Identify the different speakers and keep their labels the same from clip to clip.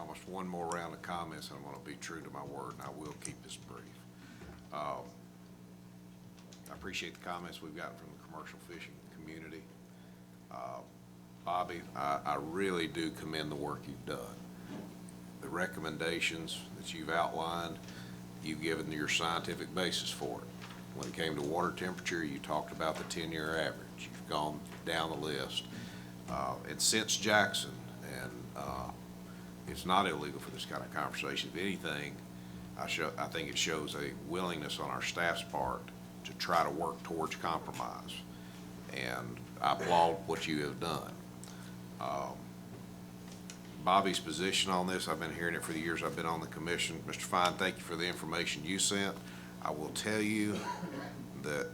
Speaker 1: promised one more round of comments, and I'm going to be true to my word, and I will keep this brief. I appreciate the comments we've gotten from the commercial fishing community. Bobby, I really do commend the work you've done. The recommendations that you've outlined, you've given your scientific basis for it. When it came to water temperature, you talked about the 10-year average. You've gone down the list. And since Jackson, and it's not illegal for this kind of conversation. If anything, I think it shows a willingness on our staff's part to try to work towards compromise. And I applaud what you have done. Bobby's position on this, I've been hearing it for the years I've been on the commission. Mr. Fine, thank you for the information you sent. I will tell you that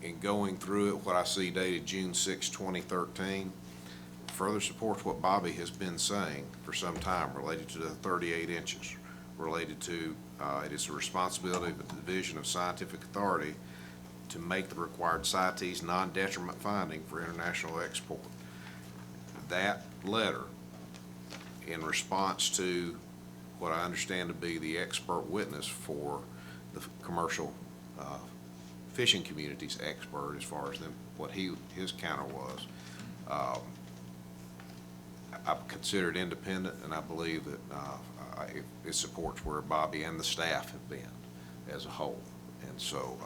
Speaker 1: in going through it, what I see dated June 6, 2013, further supports what Bobby has been saying for some time related to the 38 inches, related to it is the responsibility of the Division of Scientific Authority to make the required CITES non-detriment finding for international export. That letter, in response to what I understand to be the expert witness for the commercial fishing community's expert as far as what his counter was, I consider it independent, and I believe that it supports where Bobby and the staff have been as a whole. And so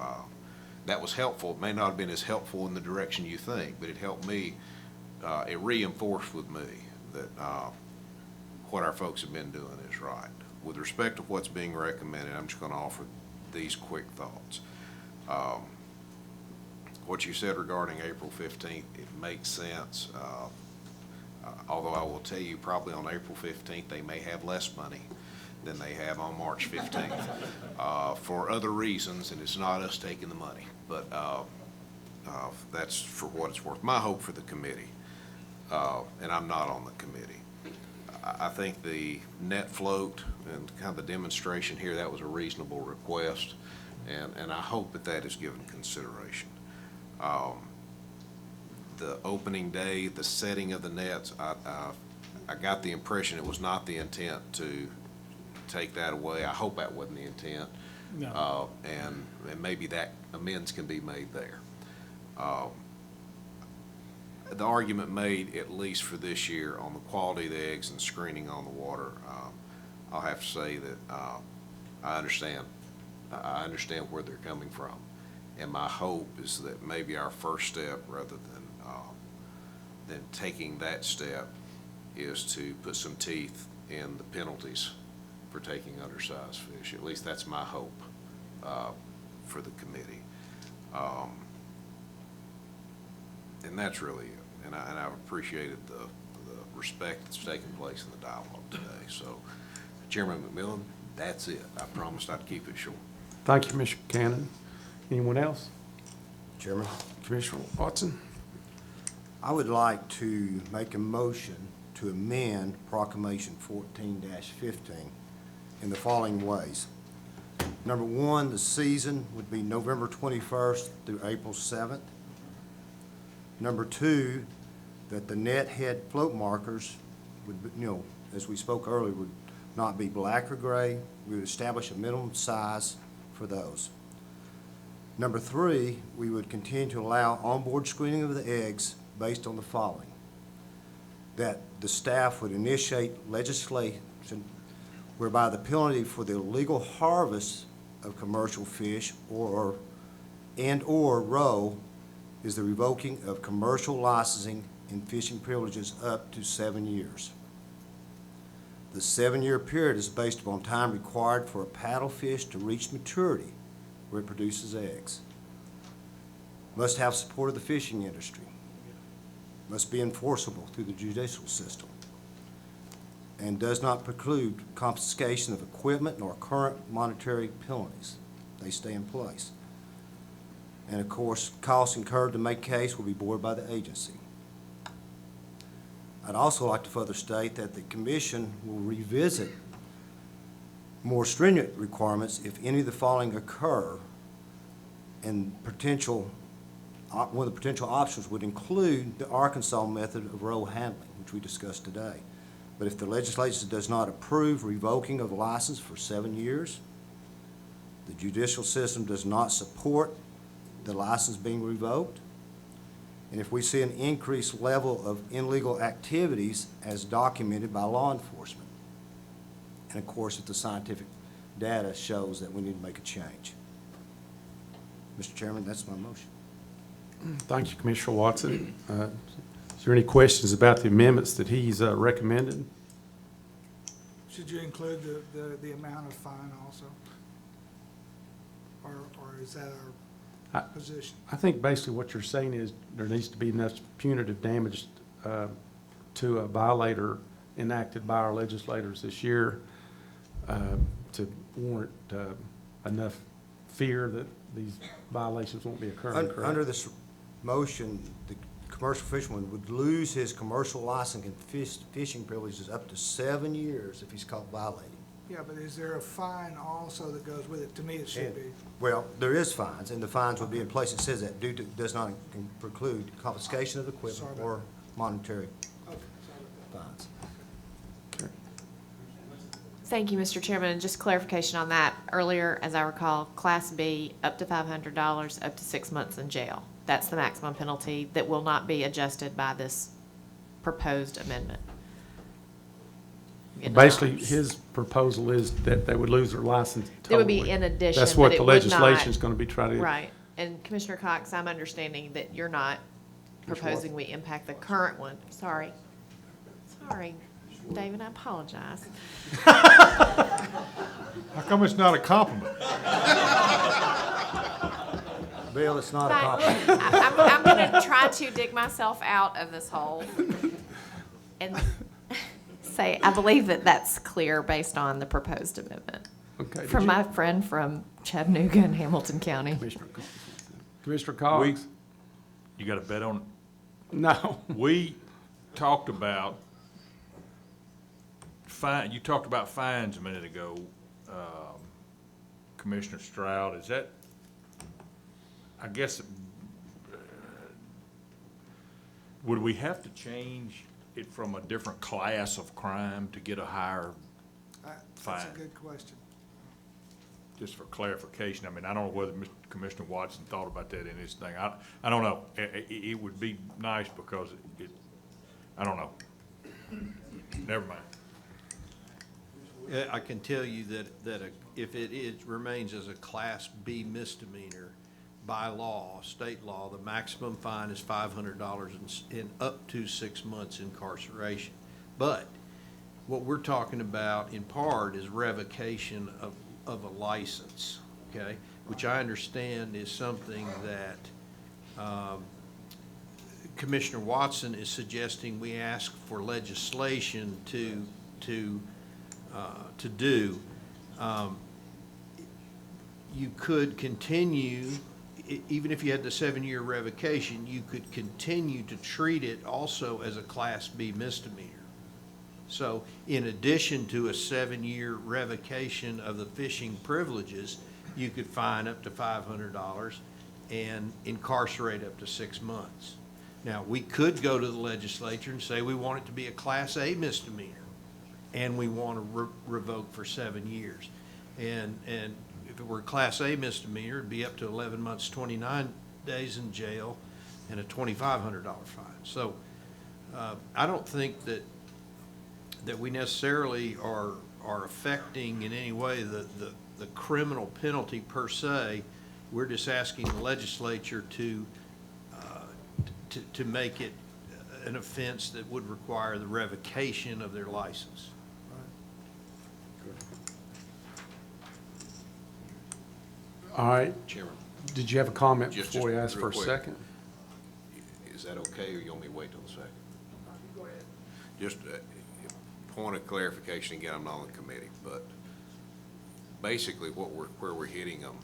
Speaker 1: that was helpful. It may not have been as helpful in the direction you think, but it helped me. It reinforced with me that what our folks have been doing is right. With respect to what's being recommended, I'm just going to offer these quick thoughts. What you said regarding April 15th, it makes sense. Although I will tell you, probably on April 15th, they may have less money than they have on March 15th for other reasons, and it's not us taking the money. But that's for what it's worth. My hope for the committee, and I'm not on the committee, I think the net float and kind of the demonstration here, that was a reasonable request, and I hope that is given consideration. The opening day, the setting of the nets, I got the impression it was not the intent to take that away. I hope that wasn't the intent. No. And maybe that amends can be made there. The argument made, at least for this year, on the quality of the eggs and screening on the water, I'll have to say that I understand. I understand where they're coming from. And my hope is that maybe our first step, rather than taking that step, is to put some teeth in the penalties for taking undersized fish. At least that's my hope for the committee. And that's really it. And I've appreciated the respect that's taken place in the dialogue today. So, Chairman McMillan, that's it. I promised I'd keep it short.
Speaker 2: Thank you, Mr. Cannon. Anyone else?
Speaker 3: Chairman,
Speaker 2: Commissioner Watson.
Speaker 3: I would like to make a motion to amend Proclamation 14-15 in the following ways. Number one, the season would be November 21st through April 7th. Number two, that the net head float markers would, as we spoke earlier, would not be black or gray. We would establish a minimum size for those. Number three, we would continue to allow onboard screening of the eggs based on the following: that the staff would initiate legislation whereby the penalty for the illegal harvest of commercial fish or roe is the revoking of commercial licensing and fishing privileges up to 7 years. The 7-year period is based upon time required for a paddlefish to reach maturity where it produces eggs. Must have support of the fishing industry. Must be enforceable through the judicial system. And does not preclude confiscation of equipment nor current monetary penalties. They stay in place. And of course, costs incurred to make case will be borne by the agency. I'd also like to further state that the Commission will revisit more stringent requirements if any of the following occur, and one of the potential options would include the Arkansas method of roe handling, which we discussed today. But if the legislature does not approve revoking of the license for 7 years, the judicial system does not support the license being revoked, and if we see an increased level of illegal activities as documented by law enforcement, and of course, if the scientific data shows that we need to make a change. Mr. Chairman, that's my motion.
Speaker 2: Thank you, Commissioner Watson. Is there any questions about the amendments that he's recommended?
Speaker 4: Should you include the amount of fine also? Or is that our position?
Speaker 2: I think basically what you're saying is there needs to be enough punitive damage to a violator enacted by our legislators this year to warrant enough fear that these violations won't be occurring, correct?
Speaker 3: Under this motion, the commercial fisherman would lose his commercial license and fishing privileges up to 7 years if he's caught violating.
Speaker 4: Yeah, but is there a fine also that goes with it? To me, it should be.
Speaker 3: Well, there is fines, and the fines will be in place. It says that does not preclude confiscation of equipment or monetary
Speaker 4: Okay, sorry about that.
Speaker 3: fines.
Speaker 5: Thank you, Mr. Chairman. And just clarification on that. Earlier, as I recall, Class B, up to $500, up to 6 months in jail. That's the maximum penalty that will not be adjusted by this proposed amendment. In
Speaker 2: Basically,
Speaker 5: dollars.
Speaker 2: his proposal is that they would lose their license
Speaker 5: It would be
Speaker 2: totally.
Speaker 5: in addition,
Speaker 2: That's
Speaker 5: but
Speaker 2: what
Speaker 5: it
Speaker 2: the
Speaker 5: would
Speaker 2: legislation is
Speaker 5: not.
Speaker 2: going to be trying to.
Speaker 5: Right. And Commissioner Cox, I'm understanding that you're not proposing we impact the current one. Sorry, David, I apologize.
Speaker 6: How come it's not a compliment?
Speaker 3: Bill, it's not a compliment.
Speaker 5: I'm going to try to dig myself out of this hole and say, I believe that that's clear based on the proposed amendment.
Speaker 2: Okay. did
Speaker 5: From
Speaker 2: you-
Speaker 5: my friend from Chattanooga and Hamilton County.
Speaker 2: Commissioner Cox?
Speaker 6: You got a bet on it?
Speaker 2: No.
Speaker 6: We talked about you talked about fines a minute ago, Commissioner Stroud. Is that, I guess, would we have to change it from a different class of crime to get a higher,
Speaker 4: That's
Speaker 6: Fine.
Speaker 4: a good question.
Speaker 6: just for clarification? I mean, I don't know whether Mr. Commissioner Watson thought about that in his thing. I don't know. It would be nice because I don't know. Never mind.
Speaker 7: I can tell you that if it remains as a Class B misdemeanor, by law, state law, the maximum fine is $500 and up to 6 months incarceration. But what we're talking about in part is revocation of a license, okay? Which I understand is something that Commissioner Watson is suggesting we ask for legislation to do. You could continue, even if you had the 7-year revocation, you could continue to treat it also as a Class B misdemeanor. So in addition to a 7-year revocation of the fishing privileges, you could fine up to $500 and incarcerate up to 6 months. Now, we could go to the legislature and say we want it to be a Class A misdemeanor, and we want to revoke for 7 years. And if it were a Class A misdemeanor, it'd be up to 11 months, 29 days in jail, and a $2,500 fine. So I don't think that we necessarily are affecting in any way the criminal penalty per se. We're just asking the legislature to make it an offense that would require the revocation of their license.
Speaker 2: All right.
Speaker 1: Chairman,
Speaker 2: Did you have a comment
Speaker 1: Just
Speaker 2: before you asked
Speaker 1: real
Speaker 2: for a
Speaker 1: quick.
Speaker 2: second?
Speaker 1: is that okay, or you want me to wait till the second?
Speaker 4: Go ahead.
Speaker 1: Just a point of clarification, again, I'm not on the committee, but basically where we're hitting them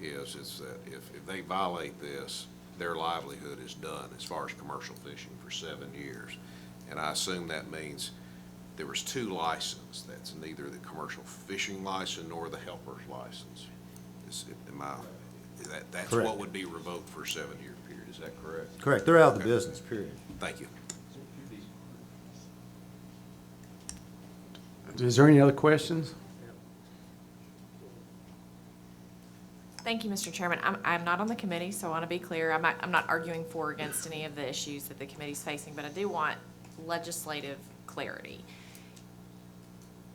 Speaker 1: is that if they violate this, their livelihood is done as far as commercial fishing for 7 years. And I assume that means there was 2 licenses. That's neither the commercial fishing license nor the helper's license. That's
Speaker 3: Correct.
Speaker 1: what would be revoked for a 7-year period, is that correct?
Speaker 3: Correct, they're out of the
Speaker 1: Okay.
Speaker 3: business, period.
Speaker 1: Thank you.
Speaker 2: Is there any other questions?
Speaker 5: Thank you, Mr. Chairman. I'm not on the committee, so I want to be clear. I'm not arguing for or against any of the issues that the committee's facing, but I do want legislative clarity.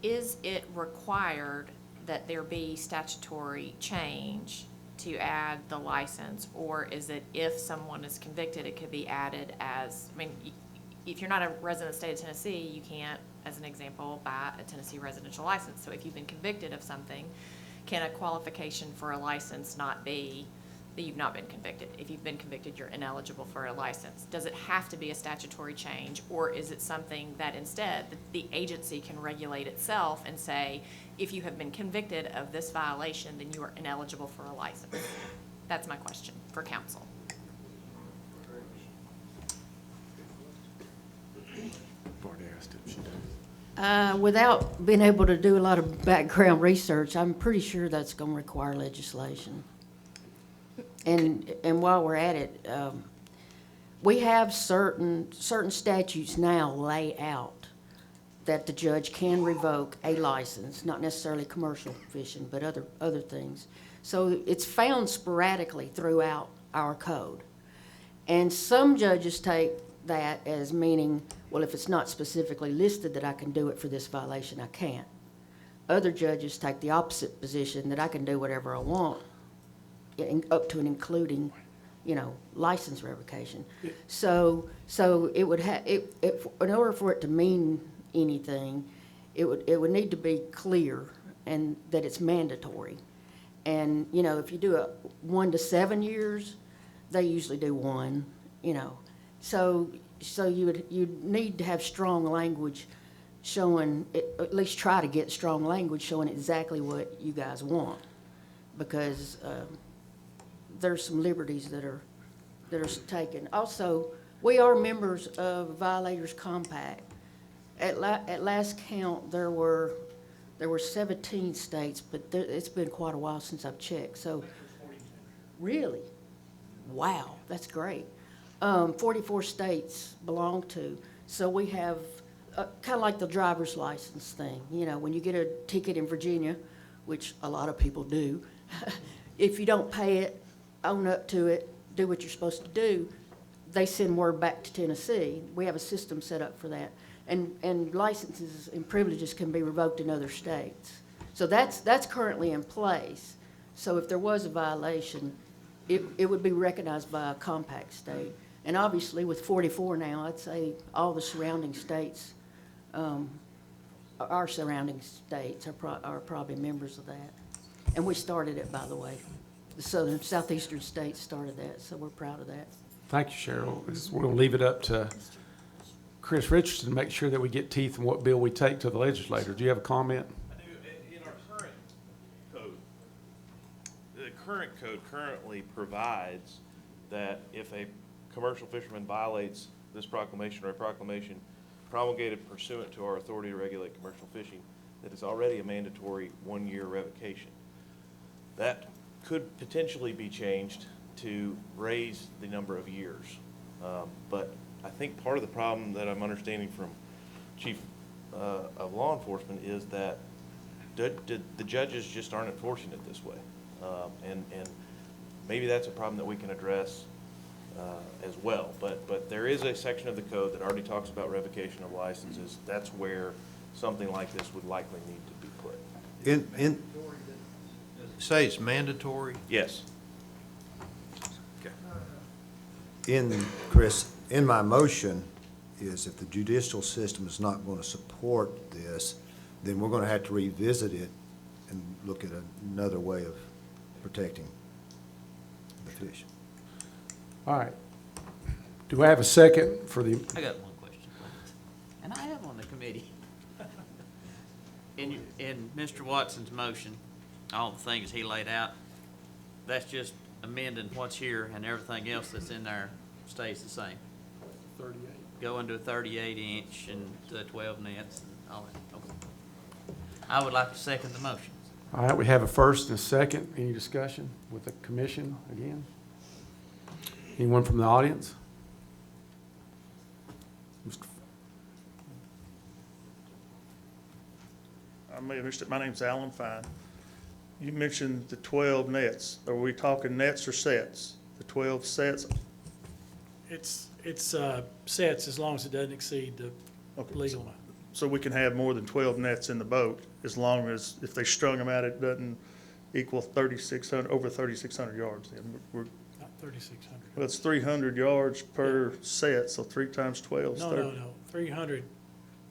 Speaker 5: Is it required that there be statutory change to add the license? Or is it if someone is convicted, it could be added as, I mean, if you're not a resident of the state of Tennessee, you can't, as an example, buy a Tennessee residential license. So if you've been convicted of something, can a qualification for a license not be that you've not been convicted? If you've been convicted, you're ineligible for a license. Does it have to be a statutory change, or is it something that instead the agency can regulate itself and say, if you have been convicted of this violation, then you are ineligible for a license? That's my question for council.
Speaker 8: Without being able to do a lot of background research, I'm pretty sure that's going to require legislation. And while we're at it, we have certain statutes now lay out that the judge can revoke a license, not necessarily commercial fishing, but other things. So it's found sporadically throughout our code. And some judges take that as meaning, well, if it's not specifically listed that I can do it for this violation, I can't. Other judges take the opposite position, that I can do whatever I want, up to and including, license revocation. So it would have, in order for it to mean anything, it would need to be clear and that it's mandatory. And, if you do a 1 to 7 years, they usually do 1, So you'd need to have strong language showing, at least try to get strong language showing exactly what you guys want. Because there's some liberties that are taken. Also, we are members of Violators Compact. At last count, there were 17 states, but it's been quite a while since I've checked. So, really? Wow, that's great. 44 states belong to. So we have kind of like the driver's license thing. When you get a ticket in Virginia, which a lot of people do, if you don't pay it, own up to it, do what you're supposed to do, they send word back to Tennessee. We have a system set up for that. And licenses and privileges can be revoked in other states. So that's currently in place. So if there was a violation, it would be recognized by a compact state. And obviously, with 44 now, I'd say all the surrounding states, our surrounding states are probably members of that. And we started it, by the way. The southeastern states started that, so we're proud of that.
Speaker 2: Thank you, Cheryl. We'll leave it up to Chris Richardson to make sure that we get teeth in what bill we take to the legislator. Do you have a comment?
Speaker 9: I do. In our current code, the current code currently provides that if a commercial fisherman violates this proclamation or a proclamation promulgated pursuant to our authority to regulate commercial fishing, that it's already a mandatory 1-year revocation. That could potentially be changed to raise the number of years. But I think part of the problem that I'm understanding from Chief of Law Enforcement is that the judges just aren't enforcing it this way. And maybe that's a problem that we can address as well. But there is a section of the code that already talks about revocation of licenses. That's where something like this would likely need to be put.
Speaker 7: Say it's mandatory?
Speaker 9: Yes.
Speaker 3: Chris, in my motion is if the judicial system is not going to support this, then we're going to have to revisit it and look at another way of protecting the fish.
Speaker 2: All right. Do I have a second for the,
Speaker 10: I got one question, please. And I am on the committee. In Mr. Watson's motion, all the things he laid out, that's just amending what's here and everything else that's in there stays the same.
Speaker 2: 38.
Speaker 10: Going to a 38-inch and the 12 nets and all that. Okay. I would like to second the motion.
Speaker 2: All right, we have a first and a second. Any discussion with the commission again? Anyone from the audience?
Speaker 11: My name's Alan Fine. You mentioned the 12 nets. Are we talking nets or sets? The 12 sets?
Speaker 12: It's sets as long as it doesn't exceed the
Speaker 11: Okay,
Speaker 12: legal one.
Speaker 11: So we can have more than 12 nets in the boat, as long as, if they strung them out, it doesn't equal 3,600, over 3,600 yards. Then we're,
Speaker 12: Not 3,600.
Speaker 11: well, it's 300 yards per set, so 3 times 12 is
Speaker 12: No,
Speaker 11: 30.
Speaker 12: no, 300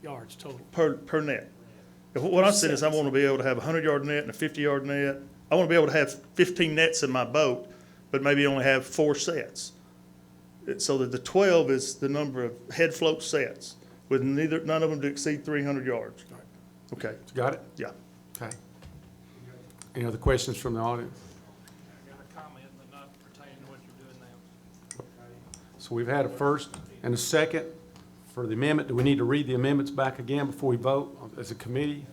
Speaker 12: yards total.
Speaker 11: Per net. What I'm saying is I want to be able to have a 100-yard net and a 50-yard net. I want to be able to have 15 nets in my boat, but maybe only have 4 sets. So that the 12 is the number of head float sets, with none of them to exceed 300 yards. Okay,
Speaker 2: Got it?
Speaker 11: yeah.
Speaker 2: Okay. Any other questions from the audience?
Speaker 12: I got a comment, but not pertaining to what you're doing now.
Speaker 2: So we've had a first and a second for the amendment. Do we need to read the amendments back again before we vote as a committee?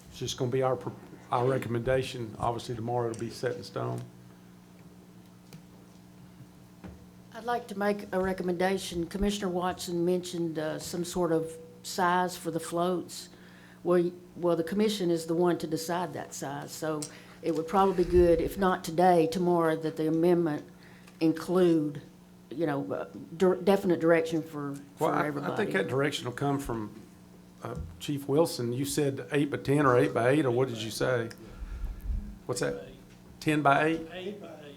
Speaker 2: It's just going to be our recommendation. Obviously, tomorrow it'll be set in stone.
Speaker 8: I'd like to make a recommendation. Commissioner Watson mentioned some sort of size for the floats. Well, the commission is the one to decide that size, so it would probably be good, if not today, tomorrow, that the amendment include, definite direction for
Speaker 2: Well,
Speaker 8: everybody.
Speaker 2: I think that direction will come from Chief Wilson. You said 8 by 10 or 8 by 8, or what did you say? What's that? 10 by 8?
Speaker 12: 8 by 8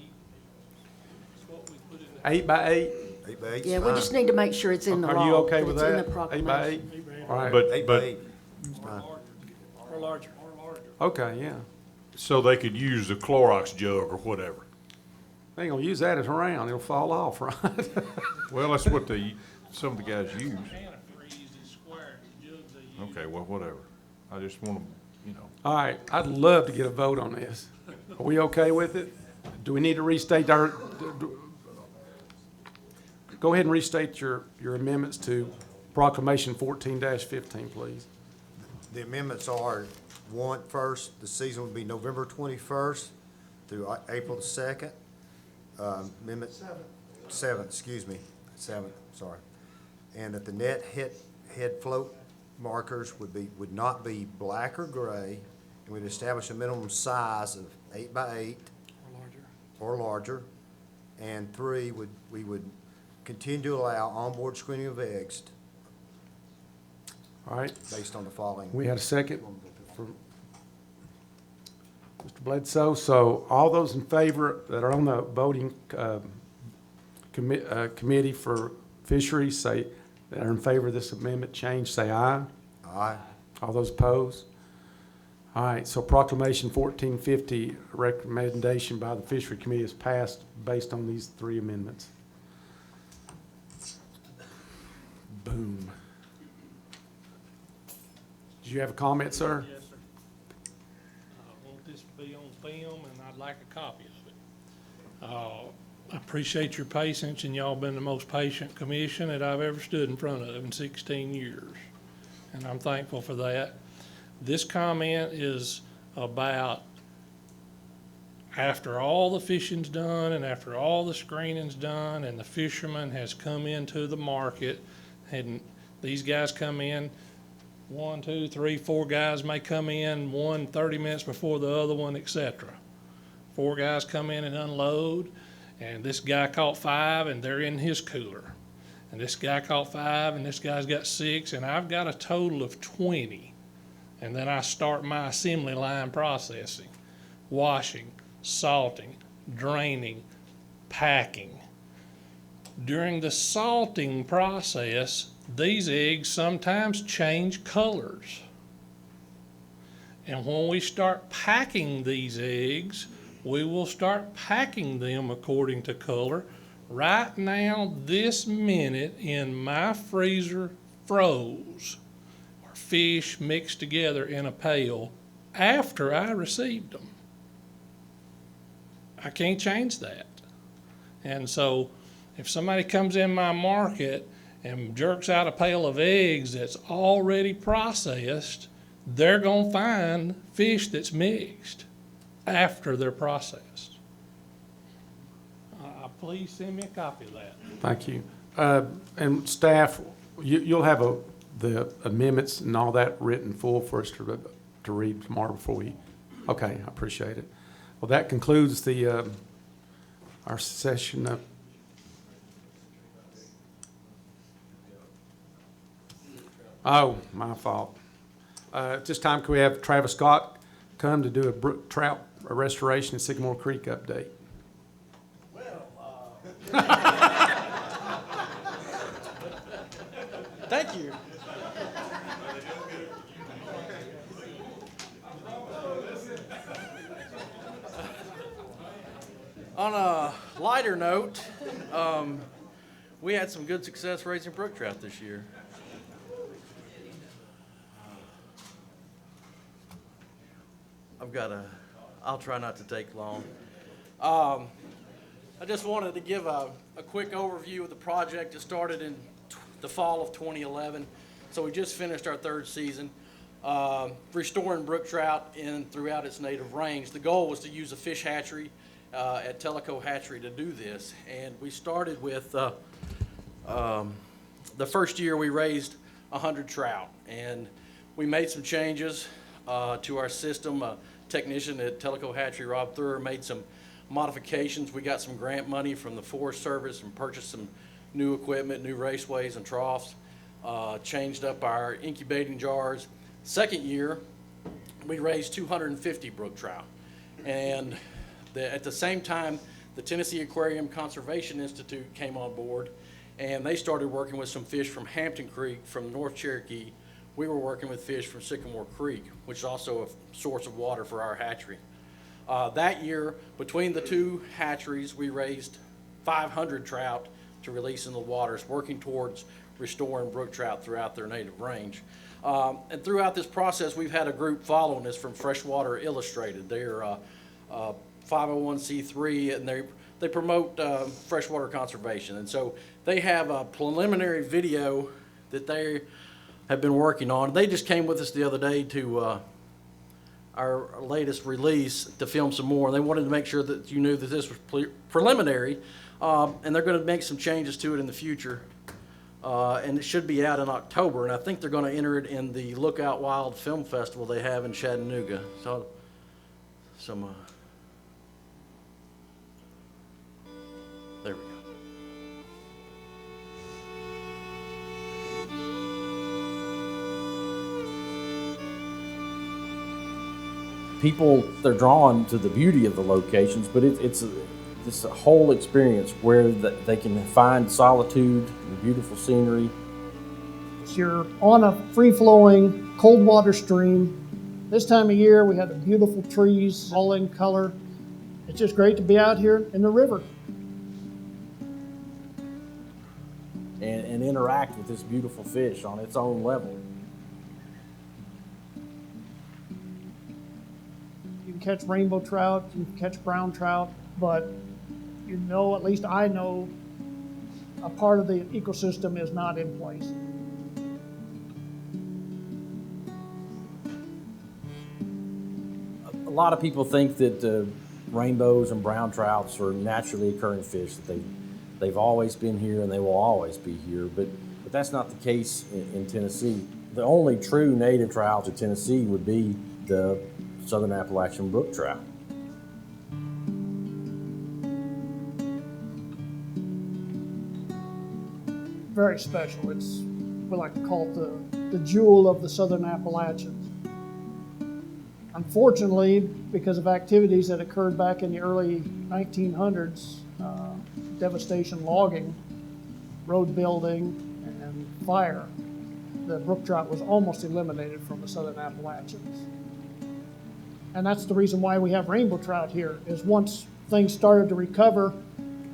Speaker 12: is what we put in
Speaker 2: 8 by 8?
Speaker 3: 8 by 8's
Speaker 8: Yeah, we
Speaker 3: fine.
Speaker 8: just need to make sure it's in the law.
Speaker 2: Are you okay
Speaker 8: that
Speaker 2: with
Speaker 8: it's in
Speaker 2: that?
Speaker 8: the
Speaker 2: 8 by 8?
Speaker 8: proclamation.
Speaker 2: All right.
Speaker 6: But,
Speaker 3: 8 by
Speaker 6: but,
Speaker 3: 8 is fine.
Speaker 12: or larger.
Speaker 2: Okay, yeah.
Speaker 6: so they could use the Clorox jug or whatever.
Speaker 2: They ain't gonna use that as a round. It'll fall off, right?
Speaker 6: Well, that's what some of the guys use.
Speaker 12: Antifreeze is square, the jugs they use.
Speaker 6: Okay, well, whatever. I just want to,
Speaker 2: All right, I'd love to get a vote on this. Are we okay with it? Do we need to restate our, go ahead and restate your amendments to Proclamation 14-15, please.
Speaker 3: The amendments are, first, the season would be November 21st through April the 2nd. Amendment 7th, excuse me, 7th, sorry. And that the net head float markers would not be black or gray, and we'd establish a minimum size of 8 by 8 or larger. And 3, we would continue to allow onboard screening of eggs
Speaker 2: All right,
Speaker 3: based on the following.
Speaker 2: we had a second for Mr. Bledsoe. So all those in favor that are on the voting committee for fisheries, say, that are in favor of this amendment change, say aye.
Speaker 3: Aye.
Speaker 2: All those opposed? All right, so Proclamation 1450, recommendation by the Fishery Committee is passed based on these 3 amendments. Boom. Did you have a comment, sir?
Speaker 12: Yes, sir. I want this to be on film, and I'd like a copy of it. I appreciate your patience, and y'all been the most patient commission that I've ever stood in front of in 16 years, and I'm thankful for that. This comment is about after all the fishing's done and after all the screening's done and the fisherman has come into the market, and these guys come in, 1, 2, 3, 4 guys may come in, one 30 minutes before the other one, etc. 4 guys come in and unload, and this guy caught 5 and they're in his cooler. And this guy caught 5 and this guy's got 6, and I've got a total of 20. And then I start my assembly line processing, washing, salting, draining, packing. During the salting process, these eggs sometimes change colors. And when we start packing these eggs, we will start packing them according to color. Right now, this minute, in my freezer froze are fish mixed together in a pail after I received them. I can't change that. And so if somebody comes in my market and jerks out a pail of eggs that's already processed, they're gonna find fish that's mixed after they're processed. Please send me a copy of that.
Speaker 2: Thank you. And staff, you'll have the amendments and all that written full for us to to read tomorrow before we, okay, I appreciate it. Well, that concludes the, our session of, oh, my fault. At this time, can we have Travis Scott come to do a brook trout restoration at Sycamore Creek update?
Speaker 13: Thank you. On a lighter note, we had some good success raising brook trout this year. I'll try not to take long. I just wanted to give a quick overview of the project. It started in the fall of 2011, so we just finished our third season, restoring brook trout throughout its native range. The goal was to use a fish hatchery at Tellico Hatchery to do this, and we started with the first year we raised 100 trout, and we made some changes to our system. A technician at Tellico Hatchery, Rob Thur, made some modifications. We got some grant money from the Forest Service and purchased some new equipment, new raceways and troughs, changed up our incubating jars. Second year, we raised 250 brook trout. And at the same time, the Tennessee Aquarium Conservation Institute came on board, and they started working with some fish from Hampton Creek from North Cherokee. We were working with fish from Sycamore Creek, which is also a source of water for our hatchery. That year, between the two hatcheries, we raised 500 trout to release in the waters, working towards restoring brook trout throughout their native range. And throughout this process, we've had a group following us from Freshwater Illustrated. They're 501c3, and they promote freshwater conservation. And so they have a preliminary video that they have been working on. They just came with us the other day to our latest release to film some more. They wanted to make sure that you knew that this was preliminary, and they're going to make some changes to it in the future. And it should be out in October, and I think they're going to enter it in the Lookout Wild Film Festival they have in Chattanooga. So there we go.
Speaker 14: People, they're drawn to the beauty of the locations, but it's a whole experience where they can find solitude and beautiful scenery.
Speaker 15: You're on a free-flowing cold water stream. This time of year we have the beautiful trees all in color. It's just great to be out here in the river.
Speaker 14: And interact with this beautiful fish on its own level.
Speaker 15: You can catch rainbow trout, you can catch brown trout, but you know, at least I know, a part of the ecosystem is not in place.
Speaker 14: A lot of people think that rainbows and brown trouts are naturally occurring fish, that they've always been here and they will always be here, but that's not the case in Tennessee. The only true native trout to Tennessee would be the southern Appalachian brook trout.
Speaker 15: Very special. We like to call it the jewel of the southern Appalachians. Unfortunately, because of activities that occurred back in the early 1900s, devastation, logging, road building, and fire, the brook trout was almost eliminated from the southern Appalachians. And that's the reason why we have rainbow trout here, is once things started to recover,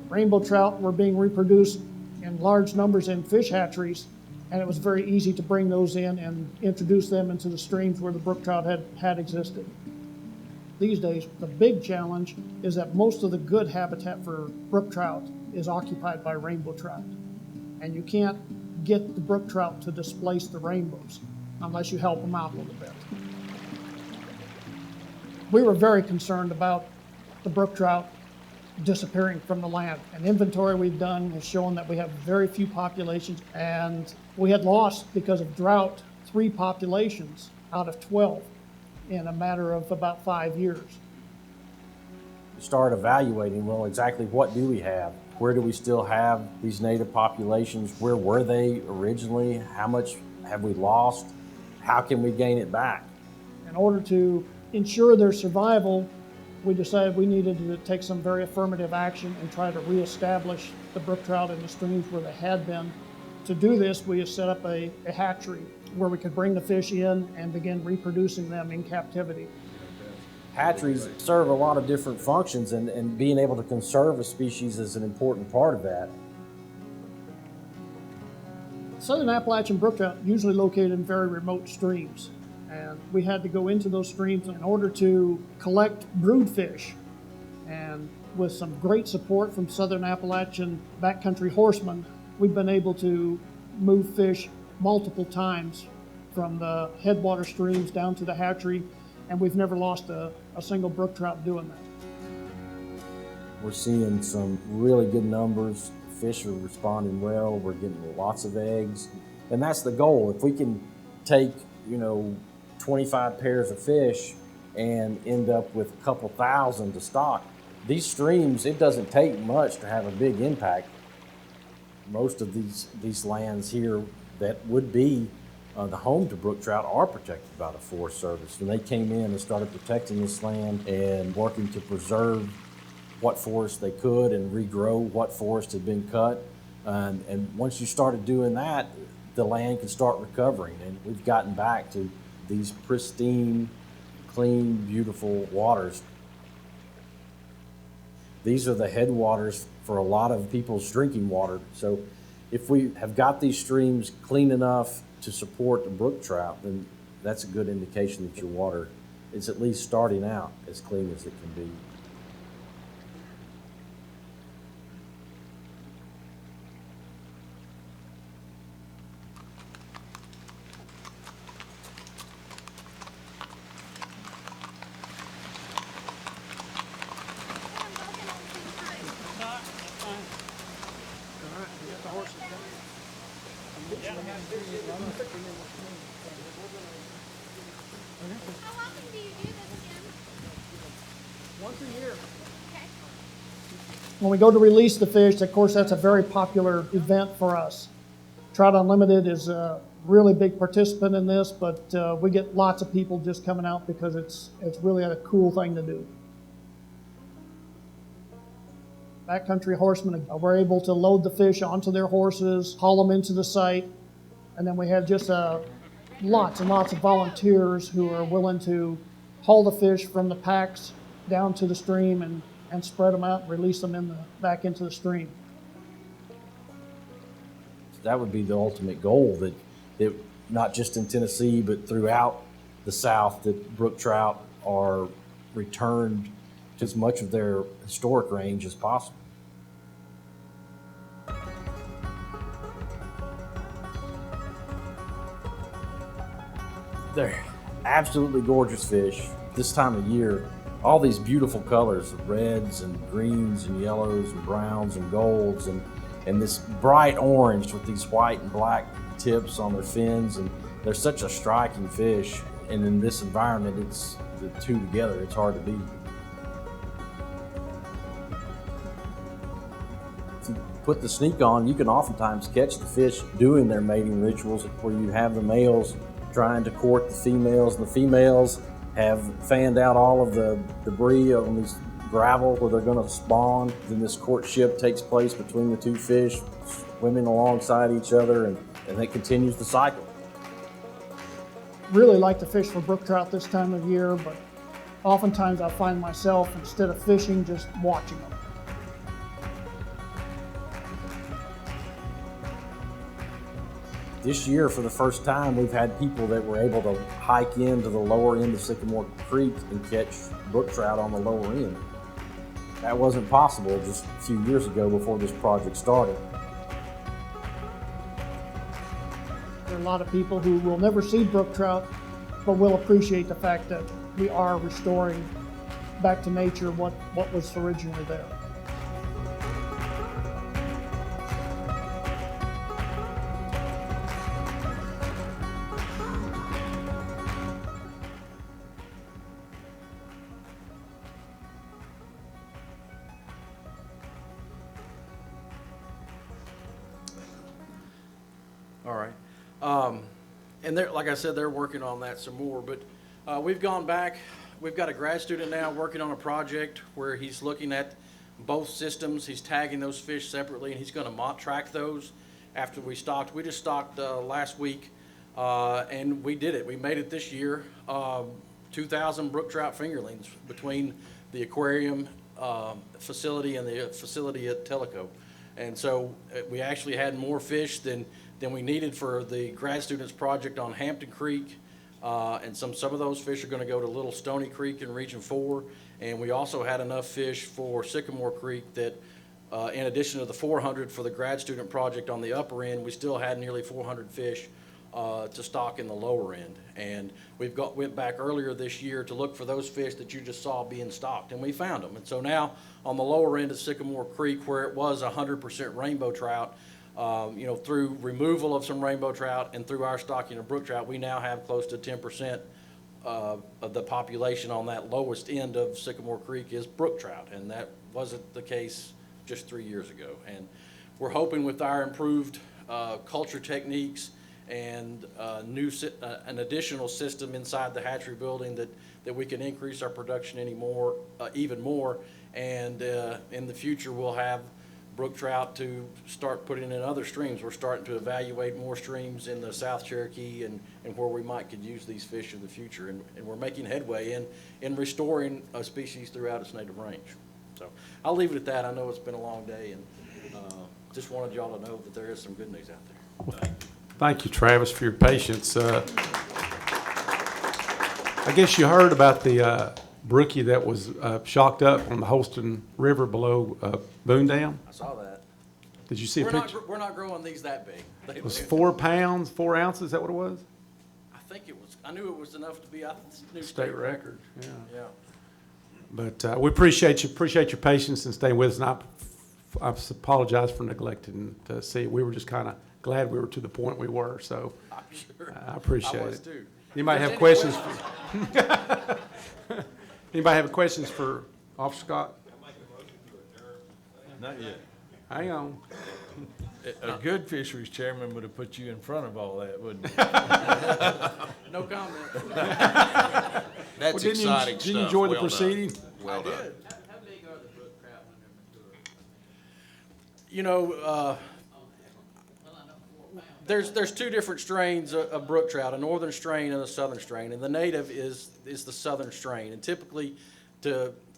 Speaker 15: rainbow trout were being reproduced in large numbers in fish hatcheries, and it was very easy to bring those in and introduce them into the streams where the brook trout had existed. These days, the big challenge is that most of the good habitat for brook trout is occupied by rainbow trout. And you can't get the brook trout to displace the rainbows unless you help them out a little bit. We were very concerned about the brook trout disappearing from the land. An inventory we've done has shown that we have very few populations, and we had lost, because of drought, 3 populations out of 12 in a matter of about 5 years.
Speaker 14: Start evaluating, well, exactly what do we have? Where do we still have these native populations? Where were they originally? How much have we lost? How can we gain it back?
Speaker 15: In order to ensure their survival, we decided we needed to take some very affirmative action and try to reestablish the brook trout in the streams where they had been. To do this, we have set up a hatchery where we could bring the fish in and begin reproducing them in captivity.
Speaker 14: Hatcheries serve a lot of different functions, and being able to conserve a species is an important part of that.
Speaker 15: Southern Appalachian brook trout usually located in very remote streams, and we had to go into those streams in order to collect brood fish. And with some great support from Southern Appalachian backcountry horsemen, we've been able to move fish multiple times from the headwater streams down to the hatchery, and we've never lost a single brook trout doing that.
Speaker 14: We're seeing some really good numbers. Fish are responding well. We're getting lots of eggs. And that's the goal. If we can take, 25 pairs of fish and end up with a couple thousand to stock, these streams, it doesn't take much to have a big impact. Most of these lands here that would be the home to brook trout are protected by the Forest Service. When they came in and started protecting this land and working to preserve what forest they could and regrow what forest had been cut, and once you started doing that, the land could start recovering, and we've gotten back to these pristine, clean, beautiful waters. These are the headwaters for a lot of people's drinking water. So if we have got these streams clean enough to support the brook trout, then that's a good indication that your water is at least starting out as clean as it can be.
Speaker 16: How often do you do this, Jim?
Speaker 15: Once a year. When we go to release the fish, of course, that's a very popular event for us. Trout Unlimited is a really big participant in this, but we get lots of people just coming out because it's really a cool thing to do. Backcountry horsemen were able to load the fish onto their horses, haul them into the site, and then we have just lots and lots of volunteers who are willing to haul the fish from the packs down to the stream and spread them out and release them back into the stream.
Speaker 14: That would be the ultimate goal, that not just in Tennessee, but throughout the South, that brook trout are returned to as much of their historic range as possible. They're absolutely gorgeous fish. This time of year, all these beautiful colors of reds and greens and yellows and browns and golds and this bright orange with these white and black tips on their fins, and they're such a striking fish. And in this environment, it's the two together, it's hard to beat. If you put the sneak on, you can oftentimes catch the fish doing their mating rituals, where you have the males trying to court the females, and the females have fanned out all of the debris on these gravel where they're going to spawn. Then this courtship takes place between the two fish, swimming alongside each other, and it continues the cycle.
Speaker 15: Really like to fish for brook trout this time of year, but oftentimes I find myself, instead of fishing, just watching them.
Speaker 14: This year, for the first time, we've had people that were able to hike into the lower end of Sycamore Creek and catch brook trout on the lower end. That wasn't possible just a few years ago before this project started.
Speaker 15: There are a lot of people who will never see brook trout, but will appreciate the fact that we are restoring back to nature what was originally there.
Speaker 13: All right. And they're, like I said, they're working on that some more, but, we've gone back, we've got a grad student now working on a project where he's looking at both systems, he's tagging those fish separately, and he's gonna track those after we stocked. We just stocked, last week, and we did it, we made it this year, 2,000 brook trout fingerlings between the aquarium, facility and the facility at Tellico. And so we actually had more fish than we needed for the grad students project on Hampton Creek. And some of those fish are gonna go to Little Stony Creek in Region 4. And we also had enough fish for Sycamore Creek that, in addition to the 400 for the grad student project on the upper end, we still had nearly 400 fish to stock in the lower end. And went back earlier this year to look for those fish that you just saw being stocked, and we found them. And so now, on the lower end of Sycamore Creek, where it was 100% rainbow trout, through removal of some rainbow trout and through our stocking of brook trout, we now have close to 10% of the population on that lowest end of Sycamore Creek is brook trout, and that wasn't the case just 3 years ago. And we're hoping with our improved culture techniques and an additional system inside the hatchery building that we can increase our production even more. And in the future, we'll have brook trout to start putting in other streams. We're starting to evaluate more streams in the South Cherokee and where we could use these fish in the future. And we're making headway in restoring a species throughout its native range. So I'll leave it at that. I know it's been a long day, and just wanted y'all to know that there is some good news out there.
Speaker 2: Thank you, Travis, for your patience. I guess you heard about the brookie that was shocked up on the Holston River below Boone Dam.
Speaker 13: I saw that.
Speaker 2: Did you see a picture?
Speaker 13: We're not growing these that big.
Speaker 2: It was 4 pounds, 4 ounces. Is that what it was?
Speaker 13: I think it was. I knew it was enough to be a new
Speaker 2: State record. Yeah.
Speaker 13: Yeah.
Speaker 2: But we appreciate your patience and staying with us. And I apologize for neglecting to see. We were just kind of glad we were to the point we were. So
Speaker 13: I'm sure.
Speaker 2: I appreciate
Speaker 13: I was
Speaker 2: it.
Speaker 13: too.
Speaker 2: Anybody have questions? Anybody have questions for Officer Scott?
Speaker 17: Not yet.
Speaker 2: Hang on.
Speaker 17: A good fisheries chairman would have put you in front of all that, wouldn't he?
Speaker 13: No comment.
Speaker 1: That's
Speaker 2: Well,
Speaker 1: exciting stuff.
Speaker 2: Did you enjoy the
Speaker 1: Well done.
Speaker 2: proceeding?
Speaker 1: Well done.
Speaker 10: How big are the brook trout when they're mature?
Speaker 13: You know, there's two different strains of brook trout, a northern strain and a southern strain, and the native is the southern strain. And typically,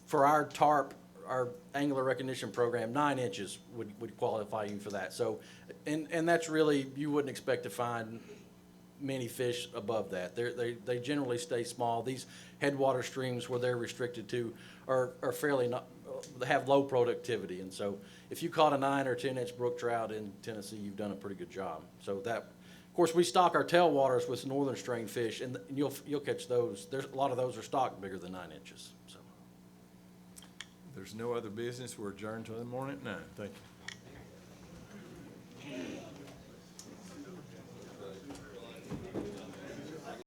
Speaker 13: for our TARP, our angular recognition program, 9 inches would qualify you for that. So, and that's really, you wouldn't expect to find many fish above that. They generally stay small. These headwater streams where they're restricted to are fairly not, they have low productivity. And so if you caught a 9 or 10 inch brook trout in Tennessee, you've done a pretty good job. So that, of course, we stock our tailwaters with northern strain fish, and you'll catch those. There's a lot of those are stocked bigger than 9 inches. So.
Speaker 17: There's no other business. We're adjourned till the morning at 9. Thank you.